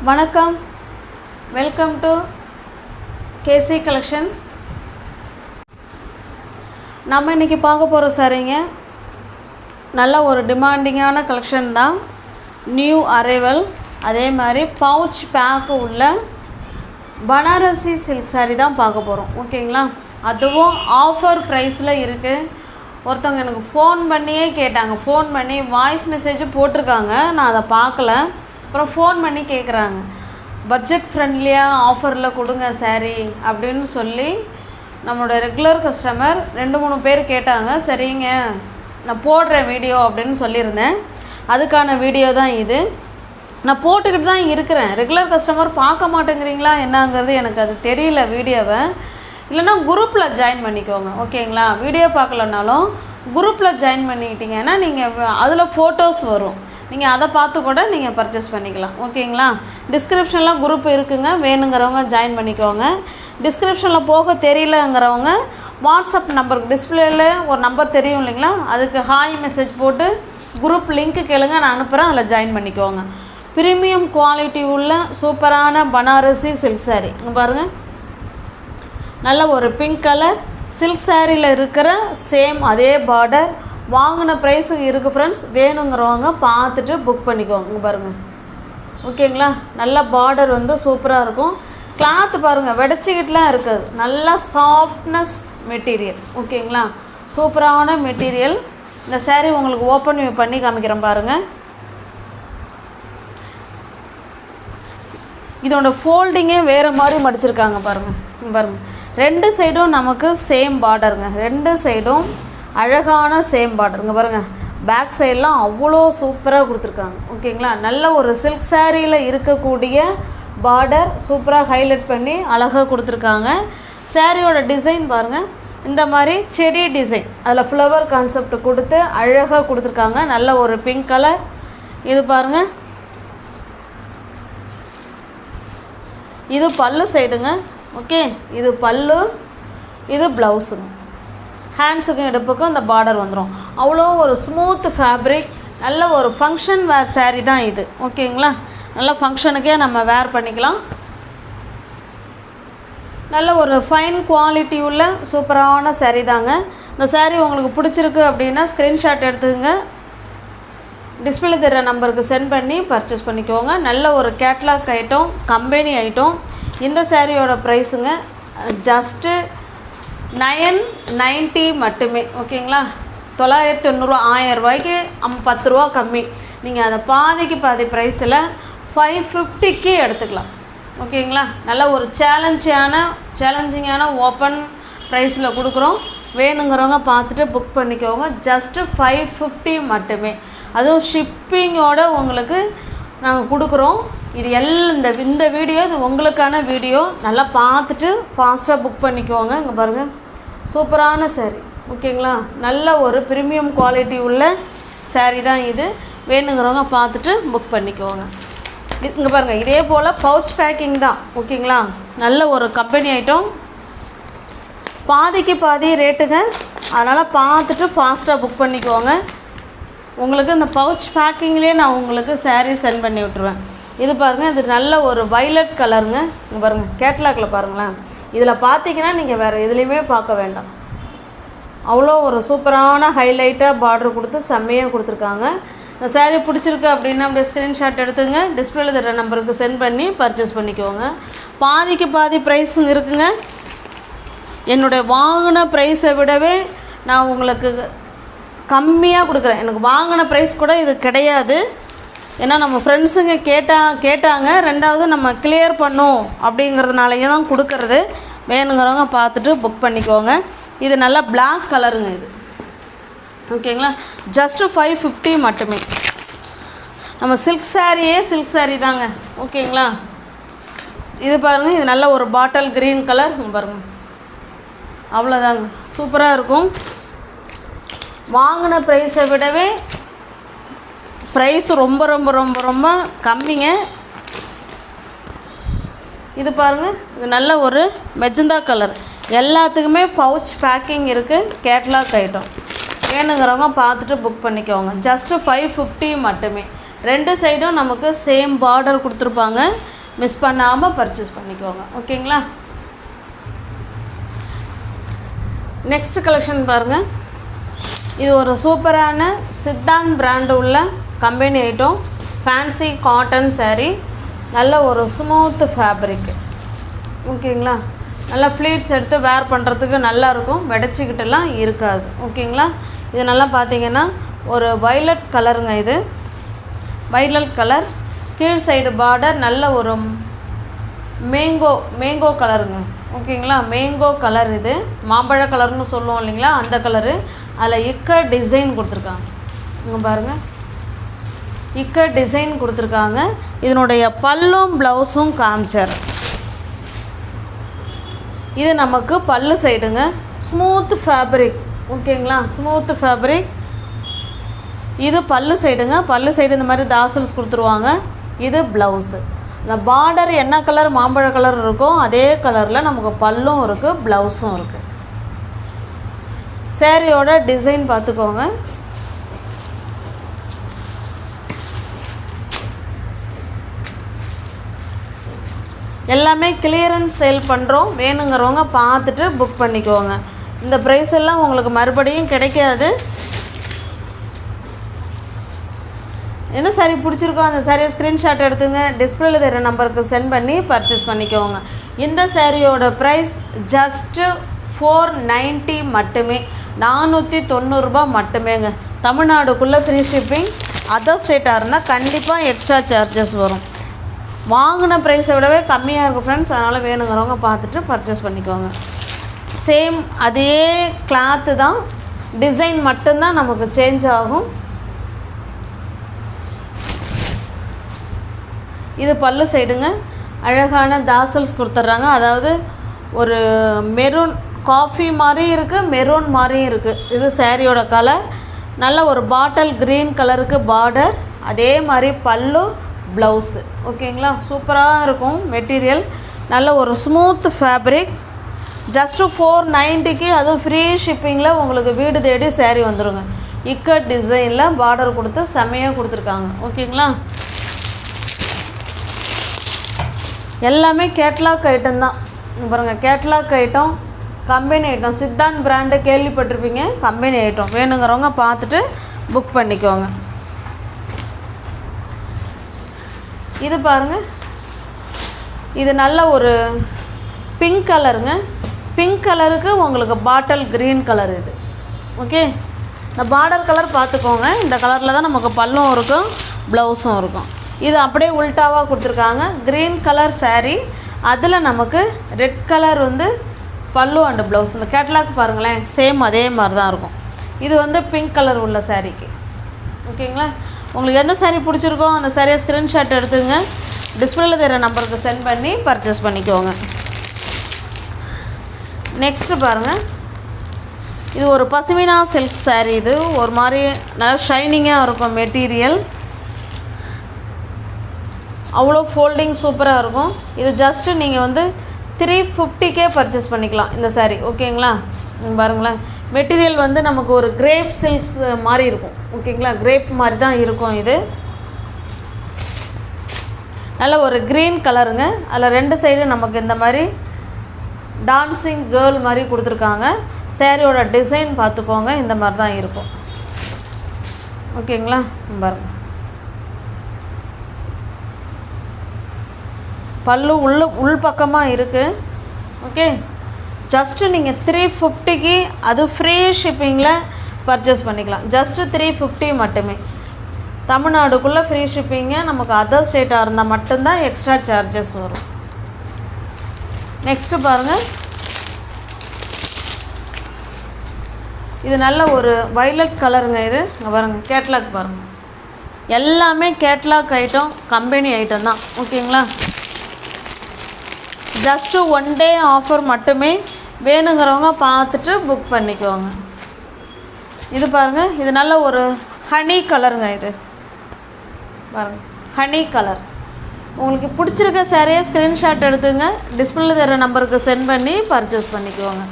வணக்கம், welcome to KC collection. நம்ம இன்றைக்கி பார்க்க போகிற சாரீங்க நல்ல ஒரு டிமாண்டிங்கான கலெக்ஷன் தான். நியூ அரைவல், அதே மாதிரி பவுச் பேக்கு உள்ள பனாரசி சில்க் சாரீ தான் பார்க்க போகிறோம். ஓகேங்களா? அதுவும் ஆஃபர் ப்ரைஸில் இருக்குது. ஒருத்தவங்க எனக்கு ஃபோன் பண்ணியே கேட்டாங்க, ஃபோன் பண்ணி வாய்ஸ் மெசேஜும் போட்டிருக்காங்க, நான் அதை பார்க்கல. அப்புறம் ஃபோன் பண்ணி கேட்குறாங்க, பட்ஜெட் ஃப்ரெண்ட்லியாக ஆஃபரில் கொடுங்க சாரீ அப்படின்னு சொல்லி நம்மளோட ரெகுலர் கஸ்டமர் 2-3 பேர் கேட்டாங்க. சரிங்க, நான் போடுறேன் வீடியோ அப்படின்னு சொல்லியிருந்தேன். அதுக்கான வீடியோ தான் இது. நான் போட்டுக்கிட்டு தான் இருக்கிறேன். ரெகுலர் கஸ்டமர் பார்க்க மாட்டேங்கிறீங்களா என்னங்கிறது எனக்கு அது தெரியல வீடியோவை. இல்லைனா குரூப்பில் ஜாயின் பண்ணிக்கோங்க. ஓகேங்களா? வீடியோ பார்க்கலனாலும் குரூப்பில் ஜாயின் பண்ணிக்கிட்டிங்கன்னா நீங்கள் அதில் ஃபோட்டோஸ் வரும், நீங்கள் அதை பார்த்து கூட நீங்கள் பர்ச்சேஸ் பண்ணிக்கலாம். ஓகேங்களா? டிஸ்கிரிப்ஷனில் குரூப் இருக்குங்க, வேணுங்கிறவங்க ஜாயின் பண்ணிக்கோங்க. டிஸ்கிரிப்ஷனில் போக தெரியலங்கிறவங்க வாட்ஸ்அப் நம்பருக்கு டிஸ்பிளேயில் ஒரு நம்பர் தெரியும் இல்லைங்களா, அதுக்கு ஹாய் மெசேஜ் போட்டு குரூப் லிங்க்கு கேளுங்க, நான் அனுப்புகிறேன், அதில் ஜாயின் பண்ணிக்கோங்க. ப்ரீமியம் குவாலிட்டி உள்ள சூப்பரான பனாரசி சில்க் சாரீ. இங்கே பாருங்கள், நல்ல ஒரு பிங்க் கலர் சில்க் சாரியில் இருக்கிற சேம் அதே பார்டர். வாங்கின ப்ரைஸுக்கு இருக்குது ஃப்ரெண்ட்ஸ். வேணுங்கிறவங்க பார்த்துட்டு புக் பண்ணிக்கோங்க. இங்கே பாருங்கள், ஓகேங்களா? நல்ல பார்டர் வந்து சூப்பராக இருக்கும். கிளாத்து பாருங்கள், வெடிச்சிக்கிட்டுலாம் இருக்காது, நல்லா சாஃப்ட்னஸ் மெட்டீரியல். ஓகேங்களா? சூப்பரான மெட்டீரியல். இந்த சாரீ உங்களுக்கு ஓப்பன் பண்ணி காமிக்கிறேன் பாருங்கள். இதோட ஃபோல்டிங்கே வேறு மாதிரி மடிச்சிருக்காங்க பாருங்கள். பாருங்கள், 2 சைடும் நமக்கு சேம் பார்டருங்க. 2 சைடும் அழகான சேம் பார்டருங்க. பாருங்கள், பேக் சைடெலாம் அவ்வளோ சூப்பராக கொடுத்துருக்காங்க. ஓகேங்களா? நல்ல ஒரு சில்க் சாரியில் இருக்கக்கூடிய பார்டர் சூப்பராக ஹைலைட் பண்ணி அழகாக கொடுத்துருக்காங்க. சாரியோட டிசைன் பாருங்கள், இந்த மாதிரி செடி டிசைன், அதில் ஃப்ளவர் கான்செப்ட் கொடுத்து அழகாக கொடுத்துருக்காங்க. நல்ல ஒரு பிங்க் கலர். இது பாருங்கள், இது பல்லு சைடுங்க. ஓகே, இது பல்லு, இது ப்ளவுஸுங்க. ஹேண்ட்ஸுக்கும் இடுப்புக்கும் இந்த பார்டர் வந்துடும். அவ்வளோ ஒரு ஸ்மூத் ஃபேப்ரிக், நல்ல ஒரு ஃபங்க்ஷன் வேர் சாரீ தான் இது. ஓகேங்களா? நல்ல ஃபங்க்ஷனுக்கே நம்ம வேர் பண்ணிக்கலாம். நல்ல ஒரு ஃபைன் குவாலிட்டி உள்ள சூப்பரான சாரீ தாங்க. இந்த சாரீ உங்களுக்கு பிடிச்சிருக்கு அப்படின்னா ஸ்க்ரீன்ஷாட் எடுத்துக்கங்க, டிஸ்பிளே தர நம்பருக்கு சென்ட் பண்ணி பர்ச்சேஸ் பண்ணிக்கோங்க. நல்ல ஒரு கேட்லாக் ஐட்டம், கம்பெனி ஐட்டம். இந்த சாரியோட ப்ரைஸுங்க ஜஸ்ட்டு 990 மட்டுமே. ஓகேங்களா? 990, 1000 ரூபாய்க்கு 10 ரூபா கம்மி. நீங்கள் அதை பாதிக்கு பாதி ப்ரைஸில் 550க்கு எடுத்துக்கலாம். ஓகேங்களா? நல்ல ஒரு சேலஞ்சிங்கான ஓப்பன் ப்ரைஸில் கொடுக்குறோம். வேணுங்கிறவங்க பார்த்துட்டு புக் பண்ணிக்கோங்க. ஜஸ்ட்டு 550 மட்டுமே. அதுவும் ஷிப்பிங்கோடு உங்களுக்கு நாங்கள் கொடுக்குறோம். இது இந்த வீடியோ இது உங்களுக்கான வீடியோ. நல்லா பார்த்துட்டு ஃபாஸ்ட்டாக புக் பண்ணிக்கோங்க. இங்கே பாருங்கள், சூப்பரான சாரீ. ஓகேங்களா? நல்ல ஒரு ப்ரீமியம் குவாலிட்டி உள்ள சாரீ தான் இது. வேணுங்கிறவங்க பார்த்துட்டு புக் பண்ணிக்கோங்க. இங்கே பாருங்கள், இதே போல் பவுச் பேக்கிங் தான். ஓகேங்களா? நல்ல ஒரு கம்பெனி ஐட்டம், பாதிக்கு பாதி ரேட்டுங்க. அதனால் பார்த்துட்டு ஃபாஸ்ட்டாக புக் பண்ணிக்கோங்க. உங்களுக்கு இந்த பவுச் பேக்கிங்லேயே நான் உங்களுக்கு சாரீ சென்ட் பண்ணி விட்ருவேன். இது பாருங்கள், இது நல்ல ஒரு வைலட் கலருங்க. இங்கே பாருங்கள், கேட்லாகில் பாருங்களேன். இதில் பார்த்தீங்கன்னா நீங்கள் வேறு எதுலேயுமே பார்க்க வேண்டாம், அவ்வளோ ஒரு சூப்பரான ஹைலைட்டாக பார்டர் கொடுத்து செம்மையாக கொடுத்துருக்காங்க. இந்த சாரீ பிடிச்சிருக்கு அப்படின்னா அப்படியே ஸ்க்ரீன்ஷாட் எடுத்துங்க, டிஸ்பிளேல தர நம்பருக்கு சென்ட் பண்ணி பர்ச்சேஸ் பண்ணிக்கோங்க. பாதிக்கு பாதி ப்ரைஸுங்க இருக்குங்க. என்னுடைய வாங்கின ப்ரைஸை விடவே நான் உங்களுக்கு கம்மியாக கொடுக்குறேன். எனக்கு வாங்கின ப்ரைஸ் கூட இது கிடையாது. ஏன்னா நம்ம ஃப்ரெண்ட்ஸுங்க கேட்டாங்க. ரெண்டாவது நம்ம கிளியர் பண்ணோம் அப்படிங்கிறதுனாலேயே தான் கொடுக்கறது. வேணுங்கிறவங்க பார்த்துட்டு புக் பண்ணிக்கோங்க. இது நல்லா பிளாக் கலருங்க இது. ஓகேங்களா? ஜஸ்ட்டு 550 மட்டுமே. நம்ம சில்க் சாரீ தாங்க. ஓகேங்களா? இது பாருங்கள், இது நல்ல ஒரு பாட்டில் க்ரீன் கலர். பாருங்கள், அவ்வளோதாங்க, சூப்பராக இருக்கும். வாங்கின ப்ரைஸை விடவே ப்ரைஸ் ரொம்ப ரொம்ப ரொம்ப ரொம்ப கம்மிங்க. இது பாருங்கள், இது நல்ல ஒரு மெஜந்தா கலர். எல்லாத்துக்குமே பவுச் பேக்கிங் இருக்குது, கேட்லாக் ஐட்டம். வேணுங்கிறவங்க பார்த்துட்டு புக் பண்ணிக்கோங்க. ஜஸ்ட்டு 550 மட்டுமே. 2 சைடும் நமக்கு சேம் பார்டர் கொடுத்துருப்பாங்க. மிஸ் பண்ணாமல் பர்ச்சேஸ் பண்ணிக்கோங்க. ஓகேங்களா? நெக்ஸ்ட் கலெக்ஷன் பாருங்கள். இது ஒரு சூப்பரான சித்தாந்த் பிராண்டு உள்ள company item. Fancy cotton saree. நல்ல ஒரு ஸ்மூத் ஃபேப்ரிக். ஓகேங்களா? நல்லா ஃப்ளீட்ஸ் எடுத்து வேர் பண்ணுறதுக்கு நல்லாயிருக்கும், வெடைச்சிக்கிட்டெல்லாம் இருக்காது. ஓகேங்களா? இது நல்லா பார்த்தீங்கன்னா ஒரு வைலட் கலருங்க. இது வைலட் கலர், கீழ் சைடு பார்டர் நல்ல ஒரு மேங்கோ கலருங்க. ஓகேங்களா? மேங்கோ கலர், இது மாம்பழ கலர்னு சொல்லுவோம் இல்லைங்களா, அந்த கலரு. அதில் இக்கட் டிசைன் கொடுத்துருக்காங்க. இங்கே பாருங்கள், இக்கட் டிசைன் கொடுத்துருக்காங்க. இதனுடைய பல்லும் ப்ளவுஸும் காமிச்சார். இது நமக்கு பல்லு சைடுங்க. Smooth fabric. ஓகேங்களா? Smooth fabric. இது பல்லு சைடுங்க. பல்லு சைடு இந்த மாதிரி தாசல்ஸ் கொடுத்துருவாங்க. இது ப்ளவுஸு. இந்த பார்டர் என்ன கலர் மாம்பழ கலர் இருக்கோ அதே கலரில் நமக்கு பல்லும் இருக்குது, ப்ளவுஸும் இருக்குது. சேரீயோட டிசைன் பார்த்துக்கோங்க. எல்லாமே கிளியரன்ஸ் சேல் பண்ணுறோம். வேணுங்கிறவங்க பார்த்துட்டு புக் பண்ணிக்கோங்க. இந்த ப்ரைஸ் எல்லாம் உங்களுக்கு மறுபடியும் கிடைக்காது. என்ன சாரீ பிடிச்சிருக்கோ அந்த சாரியை ஸ்க்ரீன்ஷாட் எடுத்துங்க, டிஸ்பிளேல தர நம்பருக்கு சென்ட் பண்ணி பர்ச்சேஸ் பண்ணிக்கோங்க. இந்த சாரியோட ப்ரைஸ் ஜஸ்ட்டு 490 மட்டுமே, 490 ரூபா மட்டுமேங்க. தமிழ்நாடுக்குள்ளே ஃப்ரீ ஷிப்பிங். அதர் ஸ்டேட்டாக இருந்தால் கண்டிப்பாக எக்ஸ்ட்ரா சார்ஜஸ் வரும். வாங்கின ப்ரைஸை விடவே கம்மியாக இருக்கும் ஃப்ரெண்ட்ஸ். அதனால் வேணுங்கிறவங்க பார்த்துட்டு பர்ச்சேஸ் பண்ணிக்கோங்க. சேம் அதே கிளாத்து தான், டிசைன் மட்டும்தான் நமக்கு சேஞ்ச் ஆகும். இது பல்லு சைடுங்க. அழகான தாசல்ஸ் கொடுத்துட்றாங்க. அதாவது ஒரு மெரூன் காஃபி மாதிரி இருக்குது, மெரூன் மாதிரியும் இருக்குது. இது சாரியோட கலர். நல்ல ஒரு பாட்டில் க்ரீன் கலருக்கு பார்டர், அதே மாதிரி பல்லு ப்ளவுஸு. ஓகேங்களா? சூப்பராக இருக்கும் மெட்டீரியல். நல்ல ஒரு ஸ்மூத் ஃபேப்ரிக். ஜஸ்ட்டு 490க்கு, அதுவும் ஃப்ரீ ஷிப்பிங்கில் உங்களுக்கு வீடு தேடி சாரீ வந்துடுங்க. இக்கட் டிசைனில் பார்டர் கொடுத்து செம்மையாக கொடுத்துருக்காங்க. ஓகேங்களா? எல்லாமே கேட்லாக் ஐட்டம் தான். பாருங்கள், catalogue item, company item. Siddhant brand கேள்விப்பட்டிருப்பீங்க, கம்பெனி ஐட்டம். வேணுங்கிறவங்க பார்த்துட்டு புக் பண்ணிக்கோங்க. இது பாருங்கள், இது நல்ல ஒரு பிங்க் கலருங்க. பிங்க் கலருக்கு உங்களுக்கு பாட்டில் க்ரீன் கலர் இது. ஓகே, இந்த பார்டர் கலர் பார்த்துக்கோங்க. இந்த கலரில் தான் நமக்கு பல்லும் இருக்கும், ப்ளவுஸும் இருக்கும். இது அப்படியே உல்ட்டாவாக கொடுத்துருக்காங்க. க்ரீன் கலர் saree, அதில் நமக்கு ரெட் கலர் வந்து பல்லு அண்டு ப்ளவுஸ். இந்த கேட்லாக் பாருங்களேன், சேம் அதே மாதிரி தான் இருக்கும். இது வந்து பிங்க் கலர் உள்ள சாரீக்கு. ஓகேங்களா? உங்களுக்கு எந்த சாரீ பிடிச்சிருக்கோ அந்த சாரியை ஸ்க்ரீன்ஷாட் எடுத்துங்க, டிஸ்பிளேல தர நம்பருக்கு சென்ட் பண்ணி பர்ச்சேஸ் பண்ணிக்கோங்க. நெக்ஸ்ட்டு பாருங்கள், இது ஒரு பசுமினா சில்க் saree. இது ஒரு மாதிரி நல்லா ஷைனிங்காக இருக்கும் மெட்டீரியல். அவ்வளோ ஃபோல்டிங் சூப்பராக இருக்கும். இது ஜஸ்ட்டு நீங்கள் வந்து 350க்கே பர்ச்சேஸ் பண்ணிக்கலாம் இந்த saree. ஓகேங்களா? பாருங்களேன், மெட்டீரியல் வந்து நமக்கு ஒரு கிரேப் சில்க்ஸ் மாதிரி இருக்கும். ஓகேங்களா? கிரேப் மாதிரி தான் இருக்கும். இது நல்ல ஒரு க்ரீன் கலருங்க. அதில் ரெண்டு சைடும் நமக்கு இந்த மாதிரி டான்ஸிங் கேர்ள் மாதிரி கொடுத்துருக்காங்க. சாரியோட டிசைன் பார்த்துக்கோங்க, இந்த மாதிரி தான் இருக்கும். ஓகேங்களா? பாருங்க, பல்லு உள் பக்கமாக இருக்குது. ஓகே, ஜஸ்ட்டு நீங்கள் 350க்கு, அது ஃப்ரீ ஷிப்பிங்கில் பர்ச்சேஸ் பண்ணிக்கலாம். ஜஸ்ட்டு 350 மட்டுமே. தமிழ்நாடுக்குள்ளே ஃப்ரீ ஷிப்பிங்க. நமக்கு அதர் ஸ்டேட்டாக இருந்தால் மட்டும்தான் எக்ஸ்ட்ரா சார்ஜஸ் வரும். நெக்ஸ்ட்டு பாருங்கள், இது நல்ல ஒரு வைலட் கலருங்க. இது இங்கே பாருங்கள், கேட்லாக் பாருங்கள். எல்லாமே கேட்லாக் ஐட்டம், கம்பெனி ஐட்டம் தான். ஓகேங்களா? ஜஸ்ட்டு 1 டே ஆஃபர் மட்டுமே. வேணுங்கிறவங்க பார்த்துட்டு புக் பண்ணிக்கோங்க. இது பாருங்கள், இது நல்ல ஒரு ஹனி கலருங்க. இது பாருங்கள், ஹனி கலர். உங்களுக்கு பிடிச்சிருக்க சாரியை ஸ்க்ரீன்ஷாட் எடுத்துங்க, டிஸ்பிளேல தர நம்பருக்கு சென்ட் பண்ணி பர்ச்சேஸ் பண்ணிக்கோங்க.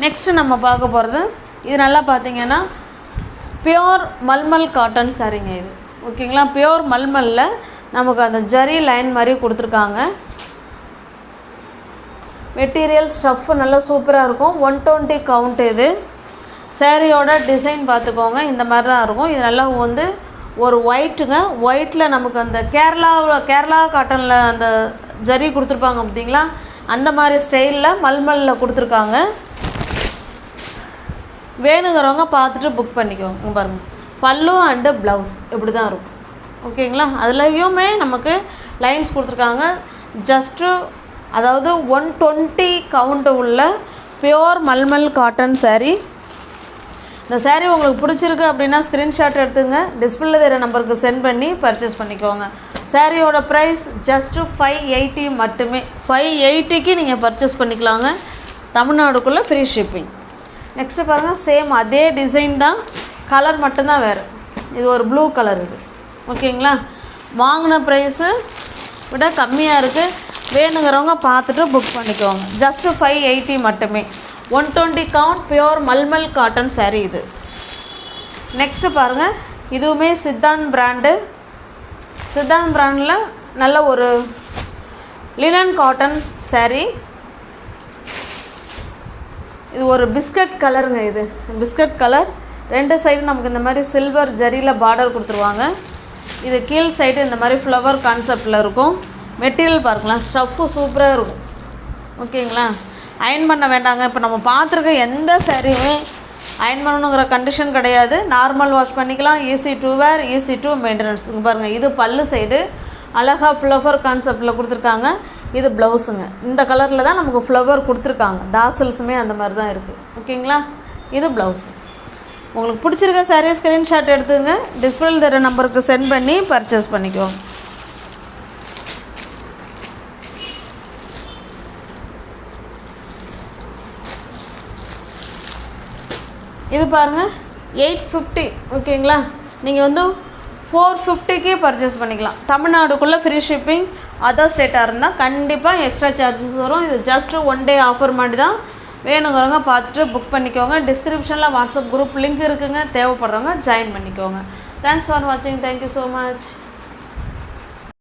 நெக்ஸ்ட்டு நம்ம பார்க்க போகிறது, இது நல்லா பார்த்தீங்கன்னா பியோர் மல்மல் காட்டன் சாரீங்க. இது ஓகேங்களா. பியோர் மல்மலில் நமக்கு அந்த ஜரி லைன் மாதிரி கொடுத்துருக்காங்க. மெட்டீரியல் ஸ்டஃப் நல்லா சூப்பராக இருக்கும். 120 கவுண்ட். இது சாரியோட டிசைன் பார்த்துக்கோங்க, இந்த மாதிரி தான் இருக்கும். இது நல்லா வந்து ஒரு ஒயிட்டுங்க. ஒயிட்டில் நமக்கு அந்த கேரளா காட்டனில் அந்த ஜரி கொடுத்துருப்பாங்க பார்த்தீங்களா, அந்த மாதிரி ஸ்டைலில் மல்மலில் கொடுத்துருக்காங்க. வேணுங்கிறவங்க பார்த்துட்டு புக் பண்ணிக்கோங்க. பாருங்கள், பல்லு அண்டு ப்ளவுஸ் இப்படி தான் இருக்கும். ஓகேங்களா. அதுலேயுமே நமக்கு லைன்ஸ் கொடுத்துருக்காங்க. ஜஸ்ட்டு அதாவது 120 கவுண்ட் உள்ள பியோர் மல்மல் காட்டன் சாரீ. இந்த சாரீ உங்களுக்கு பிடிச்சிருக்கு அப்படின்னா ஸ்க்ரீன்ஷாட் எடுத்துங்க, டிஸ்பிளேல வேறு நம்பருக்கு சென்ட் பண்ணி பர்ச்சேஸ் பண்ணிக்கோங்க. சாரியோட ப்ரைஸ் ஜஸ்ட்டு 580 மட்டுமே. 580க்கு நீங்கள் பர்ச்சேஸ் பண்ணிக்கலாங்க. தமிழ்நாடுக்குள்ளே ஃப்ரீ ஷிப்பிங். நெக்ஸ்ட்டு பாருங்கள், சேம் அதே டிசைன் தான், கலர் மட்டும்தான் வேறு. இது ஒரு ப்ளூ கலர். இது ஓகேங்களா. வாங்கின ப்ரைஸு விட கம்மியாக இருக்குது. வேணுங்கிறவங்க பார்த்துட்டு புக் பண்ணிக்கோங்க. ஜஸ்ட்டு 580 மட்டுமே. 120 count pure mulmul cotton sari இது. நெக்ஸ்ட்டு பாருங்கள், இதுவுமே சித்தாந்த் பிராண்டு. சித்தாந்த் பிராண்டில் நல்ல ஒரு லினன் காட்டன் சாரீ. இது ஒரு பிஸ்கட் கலருங்க. இது பிஸ்கட் கலர். 2 சைடு நமக்கு இந்த மாதிரி சில்வர் ஜரியில் பார்டர் கொடுத்துருவாங்க. இது கீழ் சைடு இந்த மாதிரி ஃப்ளவர் கான்செப்டில் இருக்கும். மெட்டீரியல் பார்க்கலாம், ஸ்டஃப்பு சூப்பராக இருக்கும். ஓகேங்களா. அயன் பண்ண வேண்டாங்க. இப்போ நம்ம பார்த்துருக்க எந்த சாரியுமே அயன் பண்ணணுங்கிற கண்டிஷன் கிடையாது. நார்மல் வாஷ் பண்ணிக்கலாம். Easy to wear, easy to maintenance. பாருங்கள், இது பல்லு சைடு அழகாக ஃப்ளவர் கான்செப்டில் கொடுத்துருக்காங்க. இது ப்ளவுஸுங்க. இந்த கலரில் தான் நமக்கு ஃப்ளவர் கொடுத்துருக்காங்க. தாசல்ஸுமே அந்த மாதிரி தான் இருக்குது. ஓகேங்களா. இது ப்ளவுஸ். உங்களுக்கு பிடிச்சிருக்க சாரீ ஸ்க்ரீன்ஷாட் எடுத்துங்க, டிஸ்பிளேல தர நம்பருக்கு சென்ட் பண்ணி பர்ச்சேஸ் பண்ணிக்கோங்க. இது பாருங்கள், 850. ஓகேங்களா. நீங்கள் வந்து 450க்கு பர்ச்சேஸ் பண்ணிக்கலாம். தமிழ்நாடுக்குள்ளே ஃப்ரீ ஷிப்பிங். அதர் ஸ்டேட்டாக இருந்தால் கண்டிப்பாக எக்ஸ்ட்ரா சார்ஜஸ் வரும். இது ஜஸ்ட்டு 1 டே ஆஃபர் மாதிரி தான். வேணுங்கிறவங்க பார்த்துட்டு புக் பண்ணிக்கோங்க. டிஸ்கிரிப்ஷனில் வாட்ஸ்அப் குரூப் லிங்க் இருக்குங்க. தேவைப்படுறவங்க ஜாயின் பண்ணிக்கோங்க. தேங்க்ஸ் ஃபார் வாட்சிங். Thank you so much.